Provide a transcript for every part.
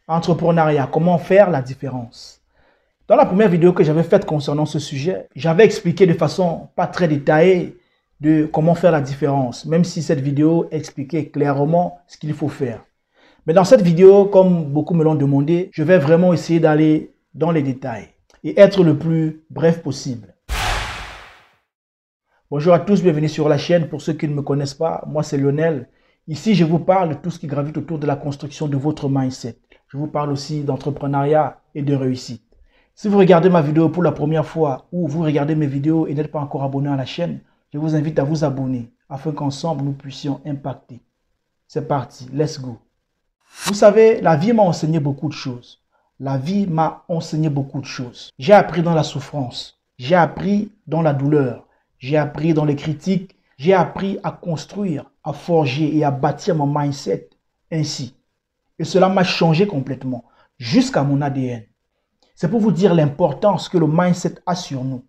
Entrepreneuriat, comment faire la différence? Dans la première vidéo que j'avais faite concernant ce sujet, j'avais expliqué de façon pas très détaillée de comment faire la différence, même si cette vidéo expliquait clairement ce qu'il faut faire. Mais dans cette vidéo, comme beaucoup me l'ont demandé, je vais vraiment essayer d'aller dans les détails et être le plus bref possible. Bonjour à tous, bienvenue sur la chaîne. Pour ceux qui ne me connaissent pas, moi c'est Lionel. Ici, je vous parle de tout ce qui gravite autour de la construction de votre mindset. Je vous parle aussi d'entrepreneuriat et de réussite. Si vous regardez ma vidéo pour la première fois ou vous regardez mes vidéos et n'êtes pas encore abonné à la chaîne, je vous invite à vous abonner afin qu'ensemble nous puissions impacter. C'est parti, let's go. Vous savez, la vie m'a enseigné beaucoup de choses. La vie m'a enseigné beaucoup de choses. J'ai appris dans la souffrance, j'ai appris dans la douleur, j'ai appris dans les critiques, j'ai appris à construire, à forger et à bâtir mon mindset ainsi. Et cela m'a changé complètement, jusqu'à mon ADN. C'est pour vous dire l'importance que le mindset a sur nous.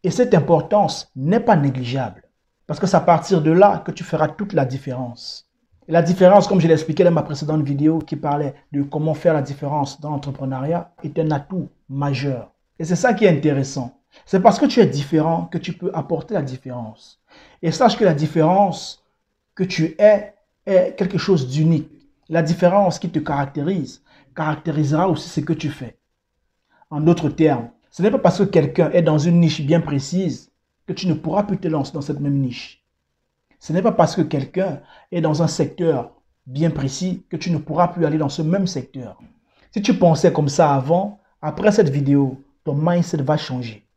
Et cette importance n'est pas négligeable. Parce que c'est à partir de là que tu feras toute la différence. Et la différence, comme je l'ai expliqué dans ma précédente vidéo qui parlait de comment faire la différence dans l'entrepreneuriat, est un atout majeur. Et c'est ça qui est intéressant. C'est parce que tu es différent que tu peux apporter la différence. Et sache que la différence que tu es quelque chose d'unique. La différence qui te caractérise caractérisera aussi ce que tu fais. En d'autres termes, ce n'est pas parce que quelqu'un est dans une niche bien précise que tu ne pourras plus te lancer dans cette même niche. Ce n'est pas parce que quelqu'un est dans un secteur bien précis que tu ne pourras plus aller dans ce même secteur. Si tu pensais comme ça avant, après cette vidéo, ton mindset va changer.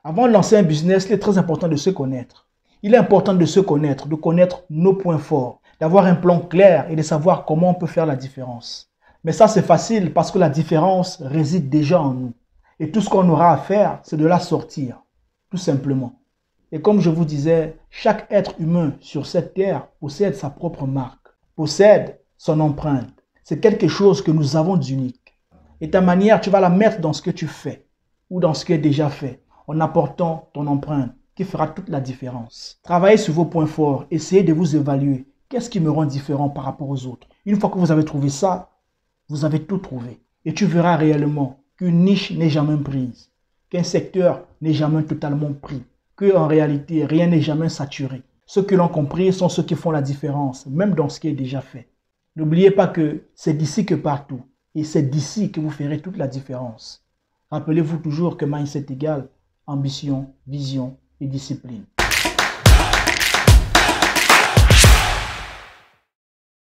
Avant de lancer un business, il est très important de se connaître. Il est important de se connaître, de connaître nos points forts, d'avoir un plan clair et de savoir comment on peut faire la différence. Mais ça, c'est facile parce que la différence réside déjà en nous. Et tout ce qu'on aura à faire, c'est de la sortir, tout simplement. Et comme je vous disais, chaque être humain sur cette terre possède sa propre marque, possède son empreinte. C'est quelque chose que nous avons d'unique. Et ta manière, tu vas la mettre dans ce que tu fais ou dans ce qui est déjà fait, en apportant ton empreinte qui fera toute la différence. Travaillez sur vos points forts, essayez de vous évaluer. Qu'est-ce qui me rend différent par rapport aux autres? Une fois que vous avez trouvé ça, vous avez tout trouvé. Et tu verras réellement qu'une niche n'est jamais prise, qu'un secteur n'est jamais totalement pris, qu'en réalité, rien n'est jamais saturé. Ceux qui l'ont compris sont ceux qui font la différence, même dans ce qui est déjà fait. N'oubliez pas que c'est d'ici que partout. Et c'est d'ici que vous ferez toute la différence. Rappelez-vous toujours que mindset égale ambition, vision et discipline.